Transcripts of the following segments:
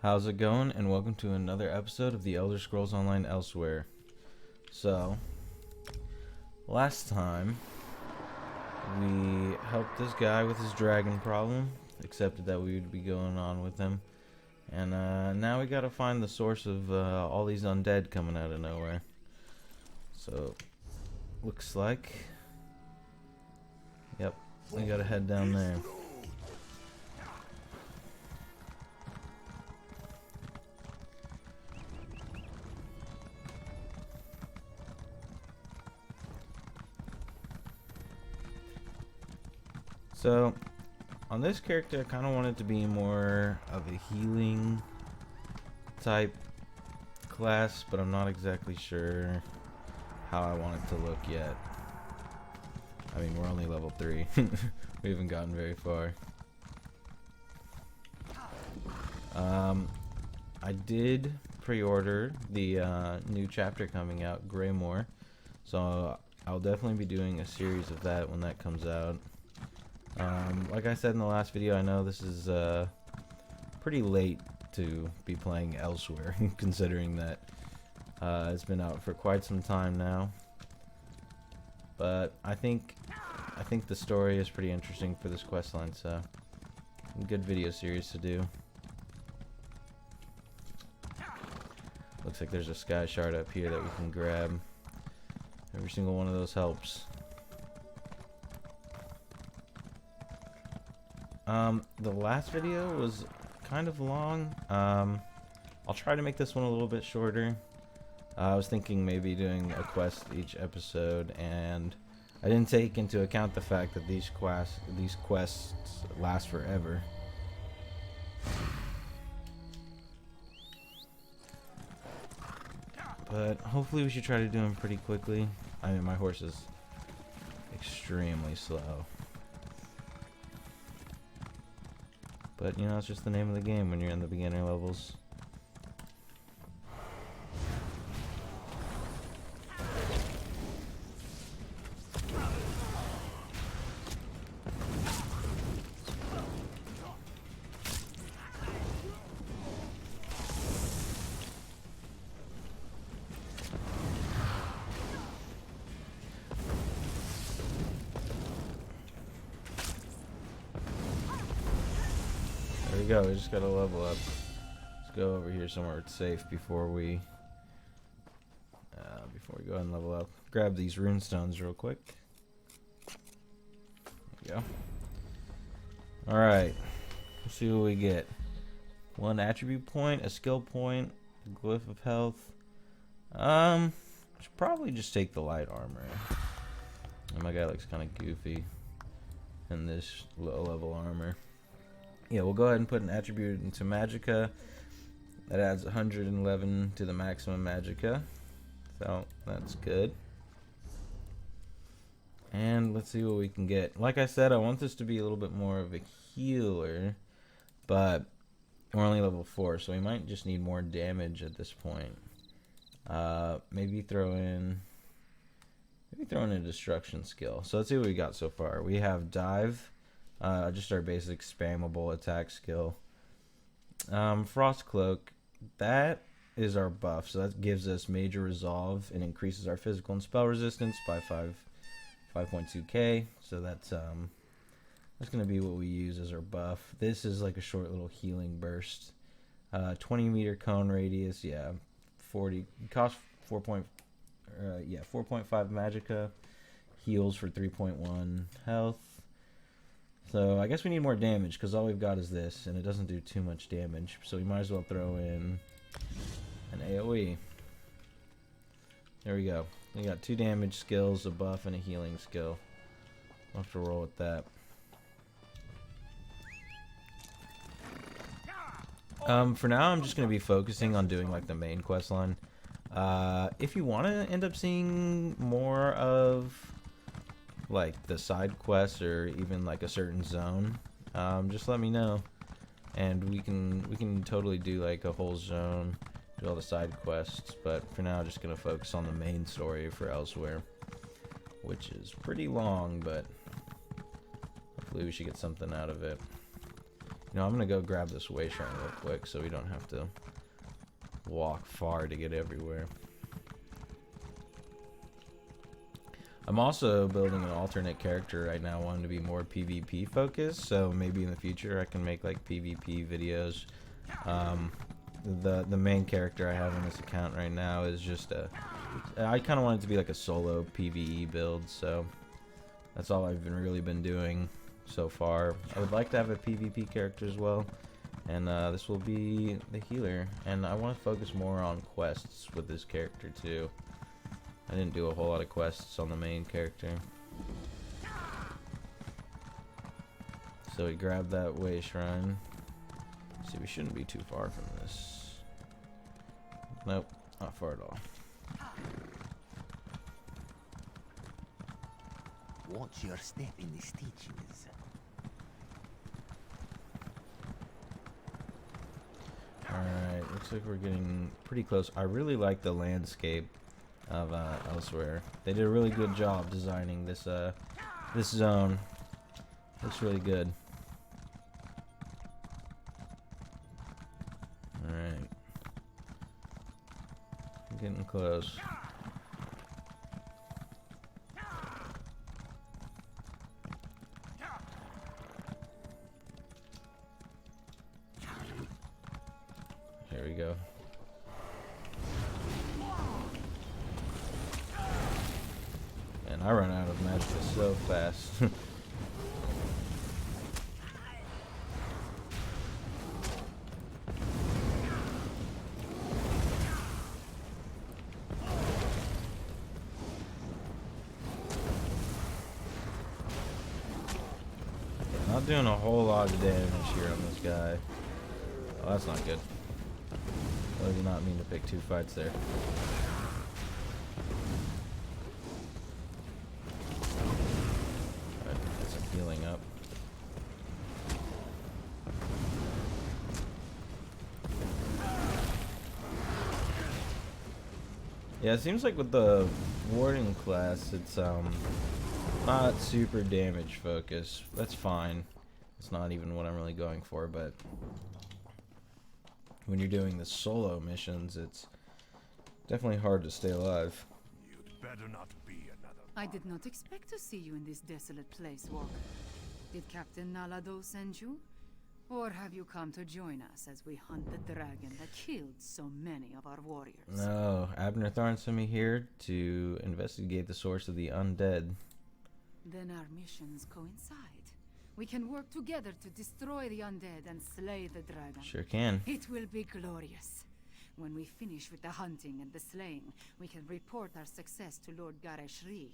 How's it going? And welcome to another episode of the Elder Scrolls Online Elsweyr. So, last time we helped this guy with his dragon problem, accepted that we would be going on with him, and now we gotta find the source of all these undead coming out of nowhere. So, looks like, yep, we gotta head down there. So, on this character, I kind of want it to be more of a healing type class, but I'm not exactly sure how I want it to look yet. I mean, we're only level 3. We haven't gotten very far. I did pre-order the new chapter coming out, Greymoor, so I'll definitely be doing a series of that when that comes out. Like I said in the last video, I know this is pretty late to be playing Elswyr, considering that it's been out for quite some time now. But I think the story is pretty interesting for this questline, so good video series to do. Looks like there's a sky shard up here that we can grab. Every single one of those helps. The last video was kind of long. I'll try to make this one a little bit shorter. I was thinking maybe doing a quest each episode, and I didn't take into account the fact that these quests last forever. But hopefully we should try to do them pretty quickly. I mean, my horse is extremely slow. But, you know, it's just the name of the game when you're in the beginner levels. There we go, we just gotta level up. Let's go over here somewhere it's safe before we go ahead and level up. Grab these rune stones real quick. There we go. Alright. Let's see what we get. 1 attribute point, a skill point, a glyph of health. Should probably just take the light armor. And my guy looks kinda goofy in this low level armor. Yeah, we'll go ahead and put an attribute into Magicka. That adds 111 to the maximum Magicka. So, that's good. And let's see what we can get. Like I said, I want this to be a little bit more of a healer. But we're only level 4, so we might just need more damage at this point. Maybe throw in a destruction skill. So let's see what we got so far. We have dive. Just our basic spammable attack skill. Frost Cloak, that is our buff, so that gives us major resolve and increases our physical and spell resistance by 5.2k. So that's gonna be what we use as our buff. This is like a short little healing burst. 20 meter cone radius, yeah, 40 cost 4.5 Magicka, heals for 3.1 health. So I guess we need more damage because all we've got is this, and it doesn't do too much damage. So we might as well throw in an AoE. There we go. We got 2 damage skills, a buff, and a healing skill. We'll have to roll with that. For now, I'm just going to be focusing on doing like the main quest line. If you want to end up seeing more of like the side quests or even like a certain zone, just let me know, and we can totally do like a whole zone, do all the side quests. But for now, just gonna focus on the main story for Elsweyr, which is pretty long, but hopefully we should get something out of it. You know, I'm gonna go grab this way shrine real quick so we don't have to walk far to get everywhere. I'm also building an alternate character right now, wanting to be more PvP focused, so maybe in the future I can make like PvP videos. The main character I have on this account right now is just I kind of want it to be like a solo PvE build, so that's all I've really been doing so far. I would like to have a PvP character as well, and this will be the healer, and I want to focus more on quests with this character too. I didn't do a whole lot of quests on the main character. So we grabbed that way shrine. See, we shouldn't be too far from this. Nope, not far at all. Watch your step in the stitches. Alright, looks like we're getting pretty close. I really like the landscape of Elsweyr. They did a really good job designing this this zone. Looks really good. Alright. Getting close. Here we go. And I run out of magic so fast. Not doing a whole lot of damage here on this guy. Oh, that's not good. I did not mean to pick two fights there. Alright, get some healing up. Yeah, it seems like with the Warden class, it's not super damage focused. That's fine. It's not even what I'm really going for, but when you're doing the solo missions, it's definitely hard to stay alive. You'd better not be another. I did not expect to see you in this desolate place, Walker. Did Captain Nalado send you? Or have you come to join us as we hunt the dragon that killed so many of our warriors? No, Abnur Tharn sent me here to investigate the source of the undead. Then our missions coincide. We can work together to destroy the undead and slay the dragon. Sure can. It will be glorious. When we finish with the hunting and the slaying, we can report our success to Lord Gareshri.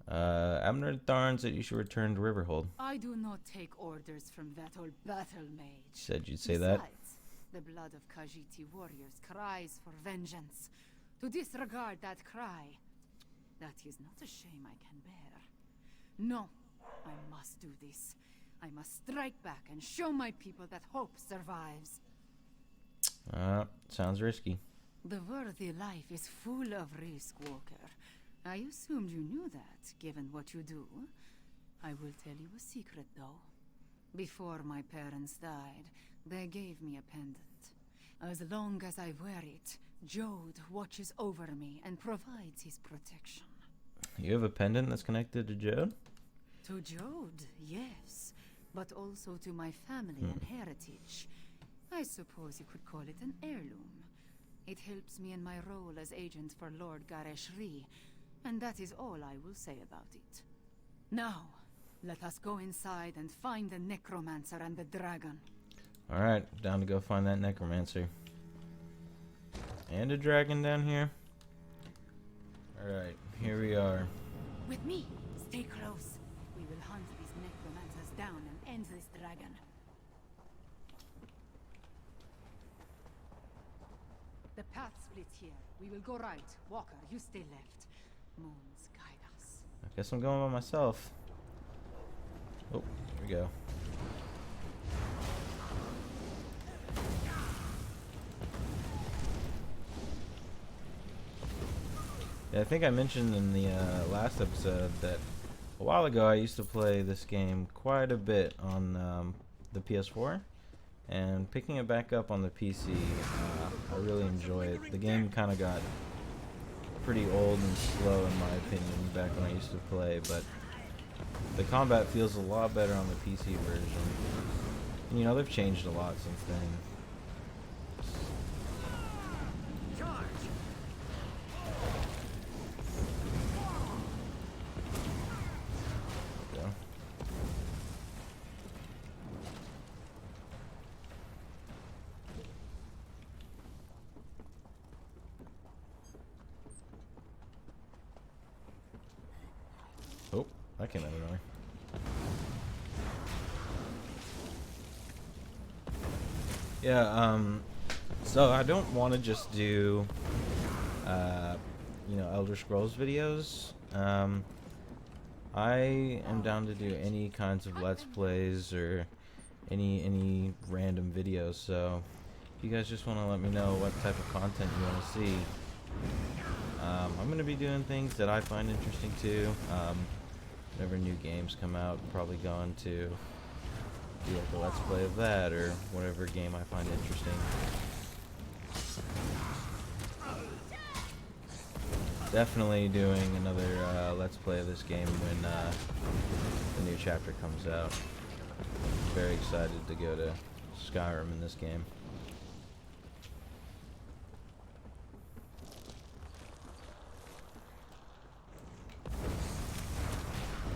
Abnur Tharn said you should return to Riverhold. I do not take orders from that old battle mage. Said you'd say that. Besides, the blood of Khajiiti warriors cries for vengeance. To disregard that cry, that is not a shame I can bear. No, I must do this. I must strike back and show my people that hope survives. Sounds risky. The worthy life is full of risk, Walker. I assumed you knew that, given what you do. I will tell you a secret, though. Before my parents died, they gave me a pendant. As long as I wear it, Jode watches over me and provides his protection. You have a pendant that's connected to Jode? To Jode, yes. But also to my family and heritage. I suppose you could call it an heirloom. It helps me in my role as agent for Lord Gareshri, and that is all I will say about it. Now, let us go inside and find the necromancer and the dragon. Alright, down to go find that necromancer. And a dragon down here. Alright, here we are. With me, stay close. We will hunt these necromancers down and end this dragon. The path splits here. We will go right. Walker, you stay left. Moons guide us. I guess I'm going by myself. Oh, here we go. Yeah, I think I mentioned in the last episode that a while ago I used to play this game quite a bit on the PS4, and picking it back up on the PC, I really enjoy it. The game kind of got pretty old and slow in my opinion back when I used to play, but the combat feels a lot better on the PC version. And, you know, they've changed a lot since then. Oh, that came out of nowhere. Yeah, so I don't want to just do, you know, Elder Scrolls videos. I am down to do any kinds of Let's Plays or any random videos, so if you guys just want to let me know what type of content you want to see, I'm going to be doing things that I find interesting too. Whenever new games come out, probably going to do like a Let's Play of that or whatever game I find interesting. Definitely doing another Let's Play of this game when the new chapter comes out. Very excited to go to Skyrim in this game.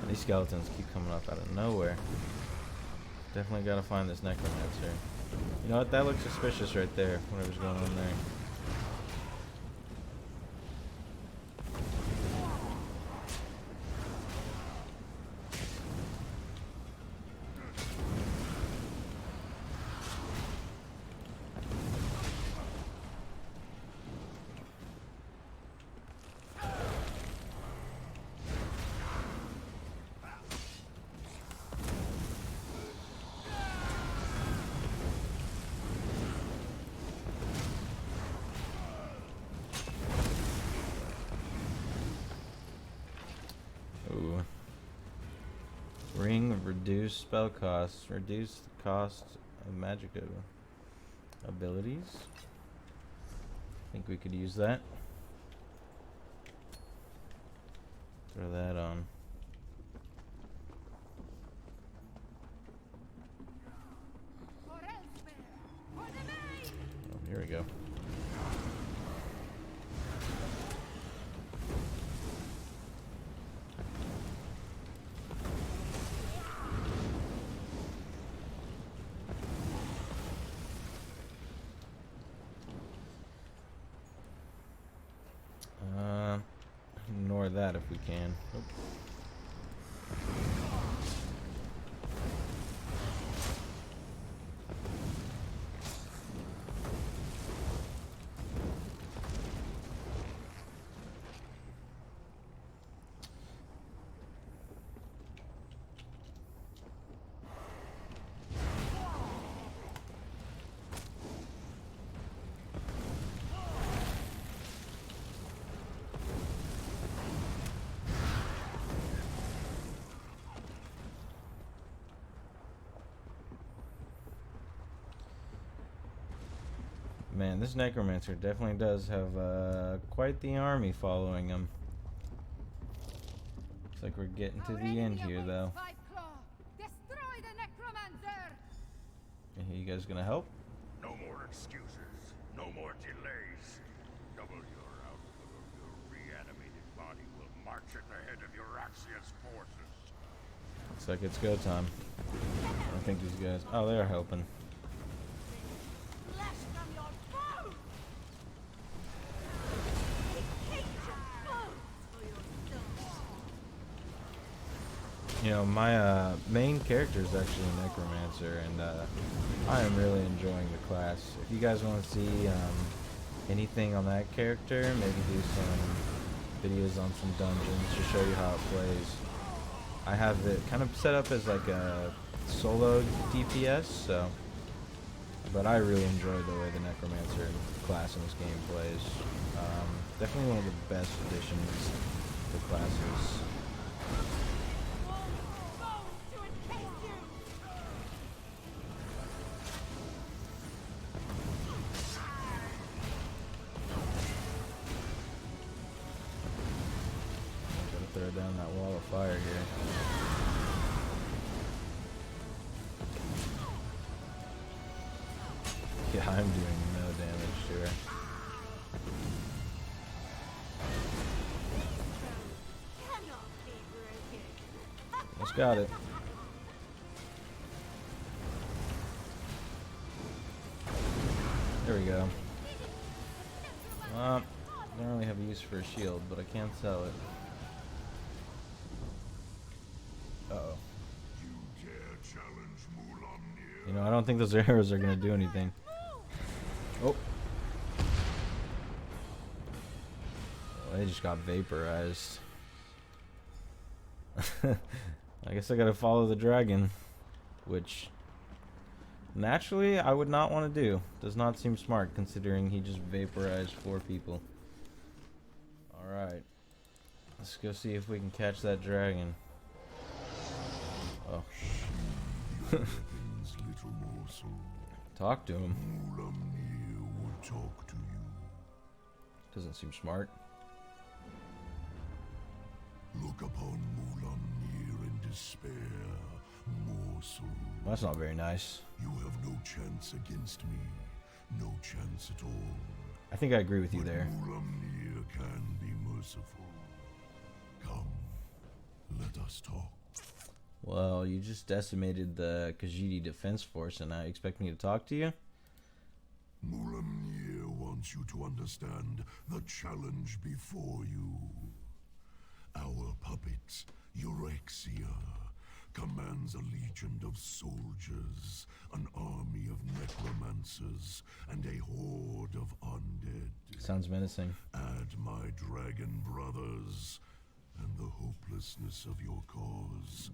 These skeletons keep coming up out of nowhere. Definitely gotta find this necromancer. You know what? That looks suspicious right there. Whatever's going on there. Ooh. Ring of reduced spell costs. Reduce the cost of magic abilities. I think we could use that. Throw that on. Oh, here we go. Ignore that if we can. Oop. Man, this necromancer definitely does have quite the army following him. Looks like we're getting to the end here, though. You guys gonna help? No more excuses. No more delays. Double your output or your reanimated body will march at the head of Euraxia's forces. Looks like it's go time. I don't think these guys... Oh, they're helping. You know, my main character is actually a necromancer, and I am really enjoying the class. If you guys want to see anything on that character, maybe do some videos on some dungeons to show you how it plays. I have it kind of set up as like a solo DPS, so, but I really enjoy the way the necromancer class in this game plays. Definitely one of the best additions to classes. throw down that wall of fire here. Yeah, I'm doing no damage to her. Just got it. There we go. Don't really have a use for a shield, but I can sell it. Uh-oh. You know, I don't think those arrows are going to do anything. Oh. Well, they just got vaporized. I guess I gotta follow the dragon, which naturally I would not want to do. Does not seem smart considering he just vaporized 4 people. Alright. Let's go see if we can catch that dragon. Oh. Talk to him. Doesn't seem smart. Look upon Mulamnir in despair, morsel. Well, that's not very nice. You have no chance against me, no chance at all. I think I agree with you But there. Mulamnir can be merciful. Come, let us talk. Well, you just decimated the Khajiit Defense Force and now you expect me to talk to you? Mulamnir wants you to understand the challenge before you. Our puppet, Eurexia, commands a legion of soldiers, an army of necromancers, and a horde of undead. Sounds menacing. Add my dragon brothers, and the hopelessness of your cause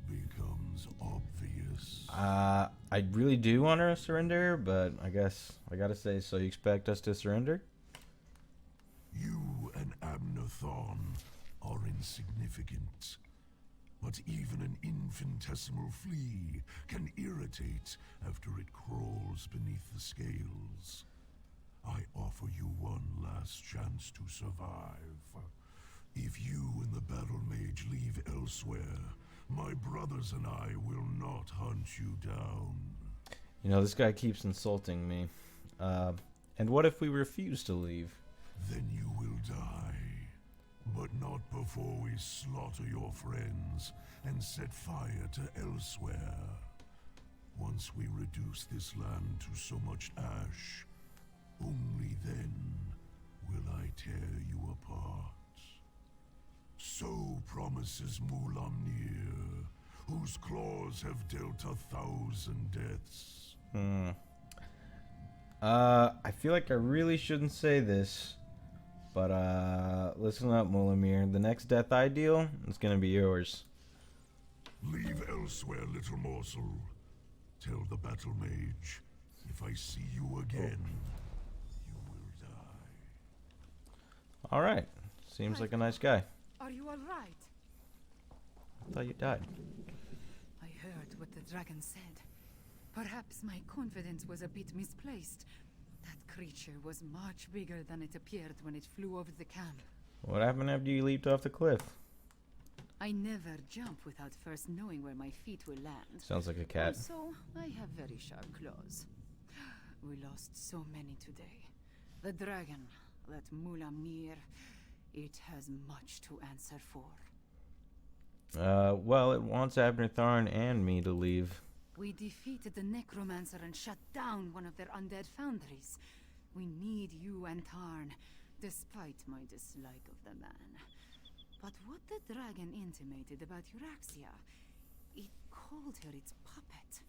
becomes obvious. I really do want to surrender, but I guess I gotta say, so you expect us to surrender? You and Abnur Tharn are insignificant, but even an infinitesimal flea can irritate after it crawls beneath the scales. I offer you one last chance to survive. If you and the battle mage leave Elsweyr, my brothers and I will not hunt you down. You know, this guy keeps insulting me. And what if we refuse to leave? Then you will die. But not before we slaughter your friends and set fire to Elsweyr. Once we reduce this land to so much ash, only then will I tear you apart. So promises Mulamnir, whose claws have dealt 1,000 deaths. I feel like I really shouldn't say this, but listen up, Mulamnir. The next death I deal is gonna be yours. Leave Elsweyr, little morsel. Tell the battle mage, if I see you again, you will die. All right. Seems like a nice guy. Are you all right? I thought you died. I heard what the dragon said. Perhaps my confidence was a bit misplaced. That creature was much bigger than it appeared when it flew over the camp. What happened after you leaped off the cliff? I never jump without first knowing where my feet will land. Sounds like a cat. Also, I have very sharp claws. We lost so many today. The dragon, that Mulamnir, it has much to answer for. Well, it wants Abnur Tharn and me to leave. We defeated the necromancer and shut down one of their undead foundries. We need you and Tharn, despite my dislike of the man. But what the dragon intimated about Eurexia, it called her its puppet.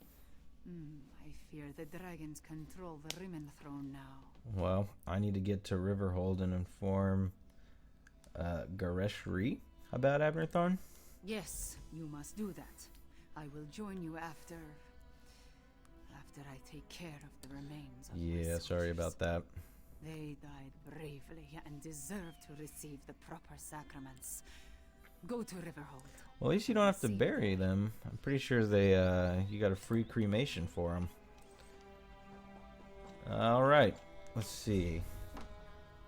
I fear the dragons control the Rimmen throne now. Well, I need to get to Riverhold and inform Gareshri about Abnur Tharn. Yes, you must do that. I will join you after I take care of the remains of my Yeah, sorry soldiers. about that. They died bravely and deserve to receive the proper sacraments. Go to Riverhold. Well, at least you don't have to bury them. I'm pretty sure they you got a free cremation for them. All right, let's see.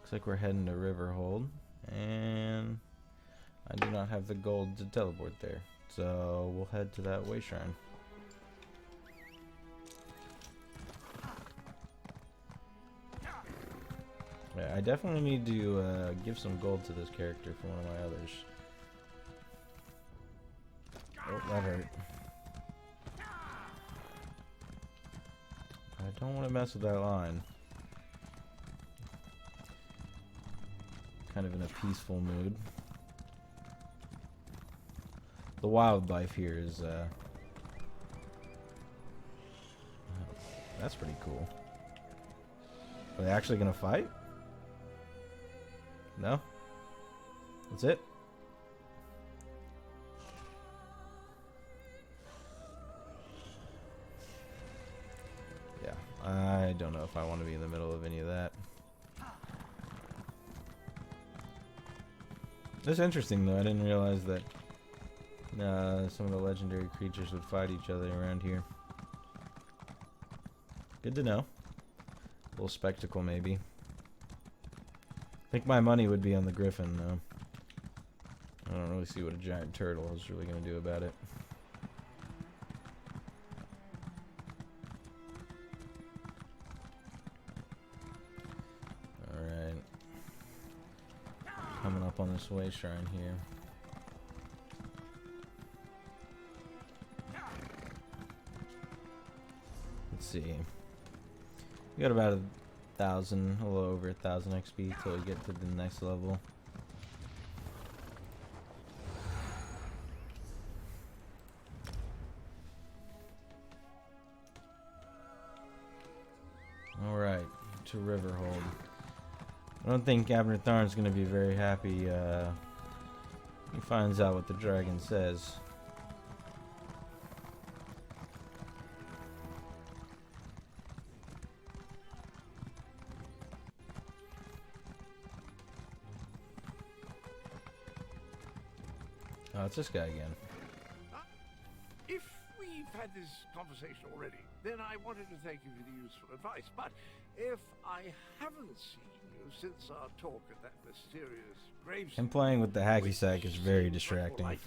Looks like we're heading to Riverhold, and I do not have the gold to teleport there. So we'll head to that way shrine. Yeah, I definitely need to give some gold to this character for one of my others. Oh, that hurt. I don't want to mess with that line. Kind of in a peaceful mood. The wildlife here is, that's pretty cool. Are they actually gonna fight? No? That's it? Yeah, I don't know if I want to be in the middle of any of that. That's interesting though, I didn't realize that some of the legendary creatures would fight each other around here. Good to know. A little spectacle maybe. I think my money would be on the griffin though. I don't really see what a giant turtle is really going to do about it. Alright. Coming up on this way shrine here. Let's see. We got about 1,000, a little over 1,000 XP till we get to the next level. Alright, to Riverhold. I don't think Abnur Tharn is going to be very happy he finds out what the dragon says. Oh, it's this guy again. If we've had this conversation already, then I wanted to thank you for the useful advice. But if I haven't seen you since our talk at that mysterious gravestone, Him playing with the hacky sack is very distracting.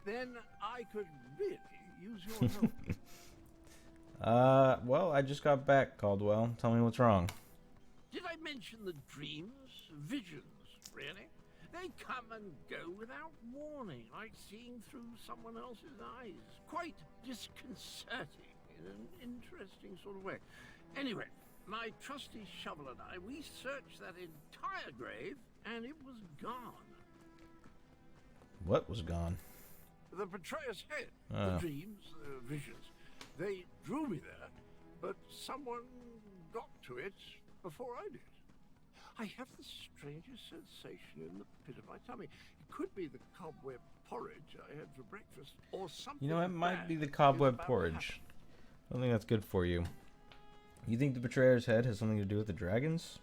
Then I could really use your help. Well, I just got back, Caldwell. Tell me what's wrong. Did I mention the dreams? Visions, really? They come and go without warning, like seeing through someone else's eyes. Quite disconcerting in an interesting sort of way. Anyway, my trusty shovel and I, we searched that entire grave, and it was gone. What was gone? The betrayer's head, the dreams, the visions. They drew me there, but someone got to it before I did. I have the strangest sensation in the pit of my tummy. It could be the cobweb porridge I had for breakfast, or something. You know, it might bad be the is cobweb about to porridge. happen. I don't think that's good for you. You think the betrayer's head has something to do with the dragons?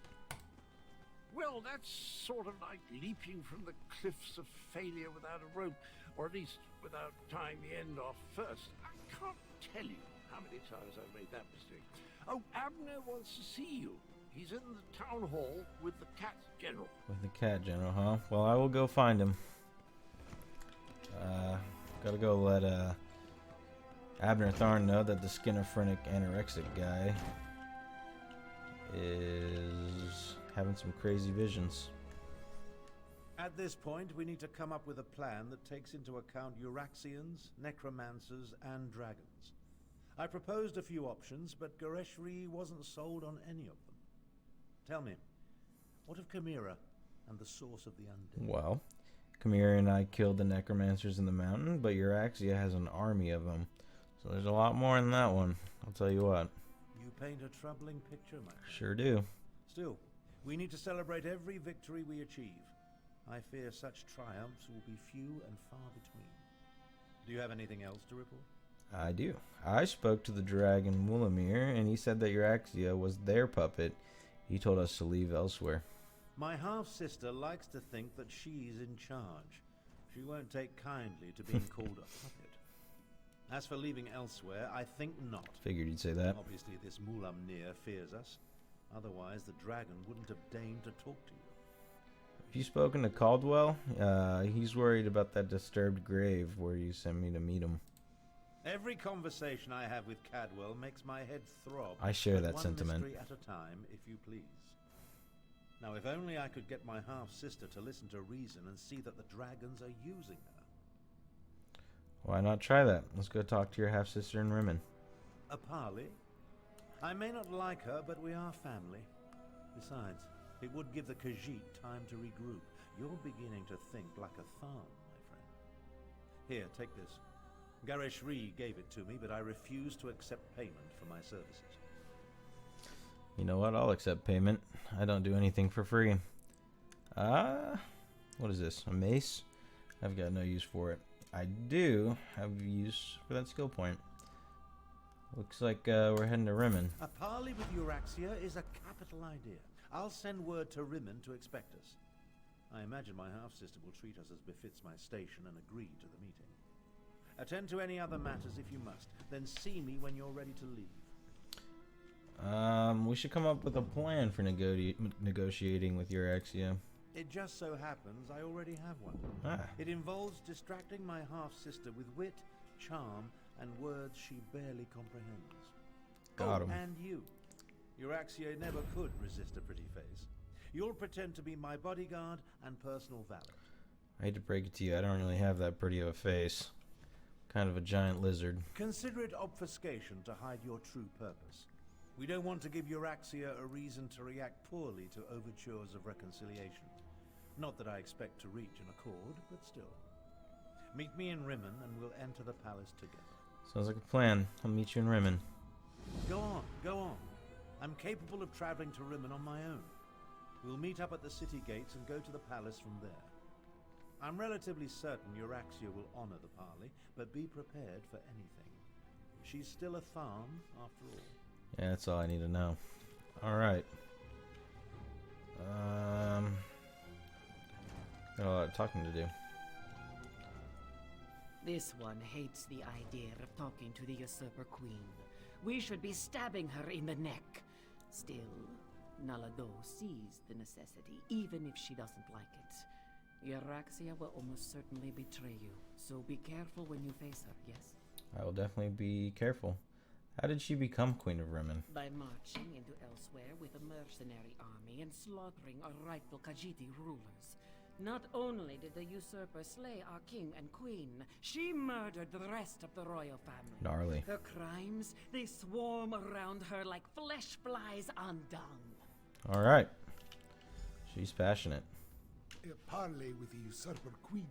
Well, that's sort of like leaping from the cliffs of failure without a rope, or at least without tying the end off first. I can't tell you how many times I've made that mistake. Oh, Abnur wants to see you. He's in the town hall with the cat general. With the cat general, huh? Well, I will go find him. Gotta go let Abnur Tharn know that the schizophrenic anorexic guy is having some crazy visions. At this point, we need to come up with a plan that takes into account Euraxians, necromancers, and dragons. I proposed a few options, but Goreshri wasn't sold on any of them. Tell me, what of Chimera and the source of the undead? Well, Chimera and I killed the necromancers in the mountain, but Euraxia has an army of them. So there's a lot more in that one. I'll tell you what. You paint a troubling picture, my friend. Sure do. Still, we need to celebrate every victory we achieve. I fear such triumphs will be few and far between. Do you have anything else to report? I do. I spoke to the dragon Wulamir, and he said that Euraxia was their puppet. He told us to leave Elsweyr. My half-sister likes to think that she's in charge. She won't take kindly to being called a puppet. As for leaving Elsweyr, I think not. Figured you'd say that. Obviously, this Wulamir fears us. Otherwise, the dragon wouldn't have deigned to talk to you. Have you spoken to Caldwell? He's worried about that disturbed grave where you sent me to meet him. Every conversation I have with Cadwell makes my head throb. I share but that one sentiment. mystery at a time, if you please. Now, if only I could get my half-sister to listen to reason and see that the dragons are using her. Why not try that? Let's go talk to your half-sister in Rimmen. A parley? I may not like her, but we are family. Besides, it would give the Khajiit time to regroup. You're beginning to think like a Tharn, my friend. Here, take this. Gareshri gave it to me, but I refuse to accept payment for my services. You know what? I'll accept payment. I don't do anything for free. What is this? A mace? I've got no use for it. I do have use for that skill point. Looks like we're heading to Rimmen. A parley with Euraxia is a capital idea. I'll send word to Rimmen to expect us. I imagine my half-sister will treat us as befits my station and agree to the meeting. Attend to any other matters if you must. Then see me when you're ready to leave. We should come up with a plan for negotiating with Euraxia. It just so happens I already have one. It involves distracting my half-sister with wit, charm, and words she barely comprehends. Got him. And you. Euraxia never could resist a pretty face. You'll pretend to be my bodyguard and personal valet. I hate to break it to you, I don't really have that pretty of a face. Kind of a giant lizard. Consider it obfuscation to hide your true purpose. We don't want to give Euraxia a reason to react poorly to overtures of reconciliation. Not that I expect to reach an accord, but still. Meet me in Rimmen and we'll enter the palace together. Sounds like a plan. I'll meet you in Rimmen. Go on, go on. I'm capable of traveling to Rimmen on my own. We'll meet up at the city gates and go to the palace from there. I'm relatively certain Euraxia will honor the parley, but be prepared for anything. She's still a Tharn, after all. Yeah, that's all I need to know. Alright. Got a lot of talking to do. This one hates the idea of talking to the usurper queen. We should be stabbing her in the neck. Still, Nalado sees the necessity, even if she doesn't like it. Euraxia will almost certainly betray you, so be careful when you face her, yes? I will definitely be careful. How did she become Queen of Rimmen? By marching into Elsweyr with a mercenary army and slaughtering our rightful Khajiit rulers. Not only did the usurper slay our king and queen, she murdered the rest of the royal family. Gnarly. Her crimes, they swarm around her like flesh flies on dung. Alright. She's passionate. A parley with the usurper queen.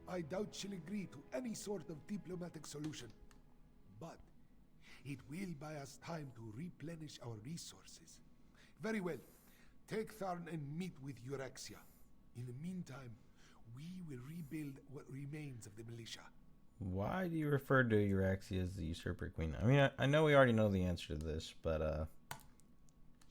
I doubt she'll agree to any sort of diplomatic solution. But it will buy us time to replenish our resources. Very well. Take Tharn and meet with Euraxia. In the meantime, we will rebuild what remains of the militia. Why do you refer to Euraxia as the usurper queen? I mean, I know we already know the answer to this, but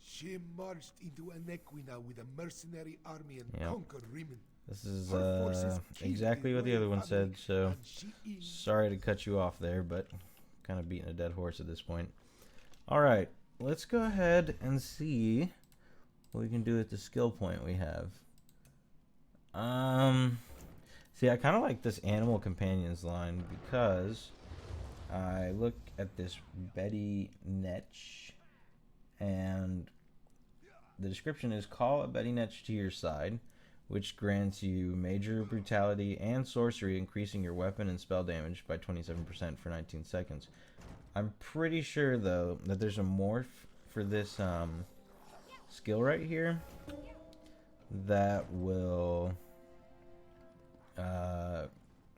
She marched into Anequina with a mercenary army and Yep. conquered Rimmen. this is Her forces killed exactly the what the other royal one said, family, so and she is sorry to cut you off there, but kind of beating a dead horse at this point. Alright, let's go ahead and see what we can do with the skill point we have. See, I kind of like this animal companions line because I look at this Betty Netch, and the description is call a Betty Netch to your side, which grants you major brutality and sorcery, increasing your weapon and spell damage by 27% for 19 seconds. I'm pretty sure, though, that there's a morph for this skill right here that will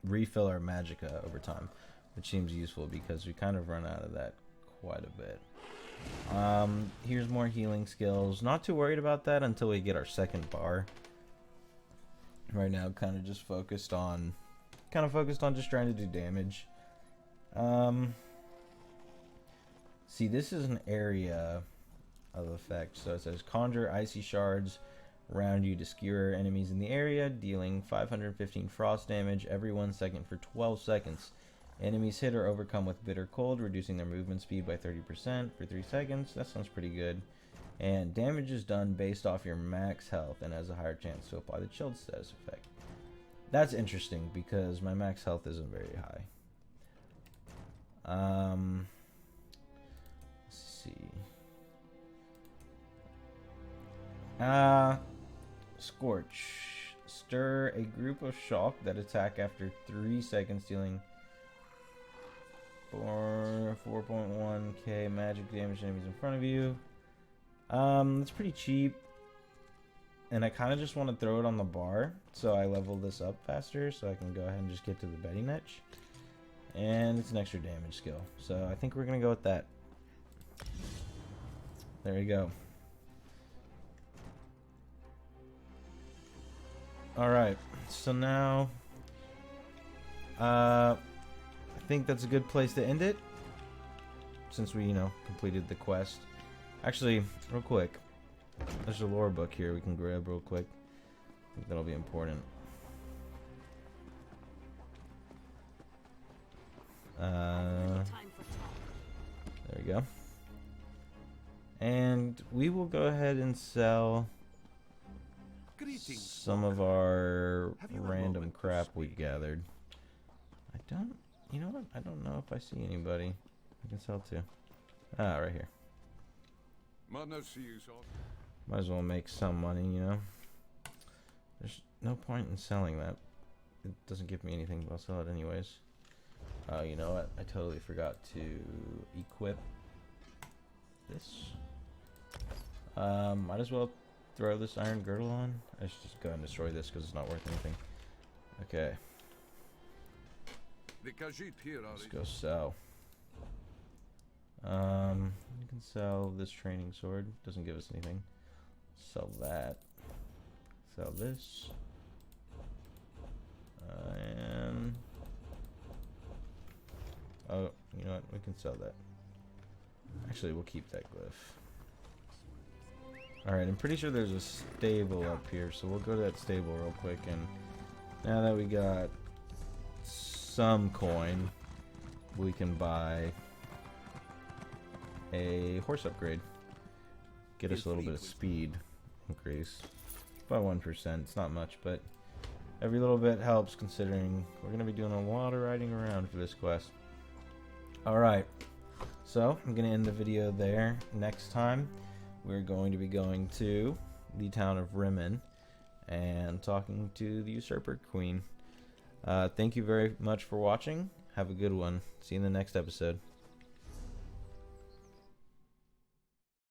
refill our magicka over time, which seems useful because we kind of run out of that quite a bit. Here's more healing skills. Not too worried about that until we get our second bar. Right now, kind of focused on just trying to do damage. See, this is an area of effect. So it says conjure icy shards around you to skewer enemies in the area, dealing 515 frost damage every 1 second for 12 seconds. Enemies hit or overcome with bitter cold, reducing their movement speed by 30% for 3 seconds. That sounds pretty good. And damage is done based off your max health and has a higher chance to apply the chilled status effect. That's interesting because my max health isn't very high. Let's see. Scorch. Stir a group of shock that attack after 3 seconds, dealing 4.1k magic damage to enemies in front of you. It's pretty cheap. And I kind of just want to throw it on the bar, so I level this up faster, so I can go ahead and just get to the betting etch. And it's an extra damage skill, so I think we're going to go with that. There we go. Alright, so now I think that's a good place to end it, since we, completed the quest. Actually, real quick, there's a lore book here we can grab real quick. I think that'll be important. There we go. And we will go ahead and sell some of our random crap we gathered. You know what? I don't know if I see anybody I can sell to. Ah, right here. Might as well make some money, There's no point in selling that. It doesn't give me anything, but I'll sell it anyways. You know what? I totally forgot to equip this. Might as well throw this iron girdle on. I should just go ahead and destroy this because it's not worth anything. Okay. Let's go sell. You can sell this training sword. Doesn't give us anything. Sell that. Sell this. And oh, you know what? We can sell that. Actually, we'll keep that glyph. Alright, I'm pretty sure there's a stable up here, so we'll go to that stable real quick. And now that we got some coin, we can buy a horse upgrade. Get us a little bit of speed increase. By 1%. It's not much, but every little bit helps considering we're going to be doing a lot of riding around for this quest. Alright, so I'm going to end the video there. Next time, we're going to be going to the town of Rimmen and talking to the Usurper Queen. Thank you very much for watching. Have a good one. See you in the next episode.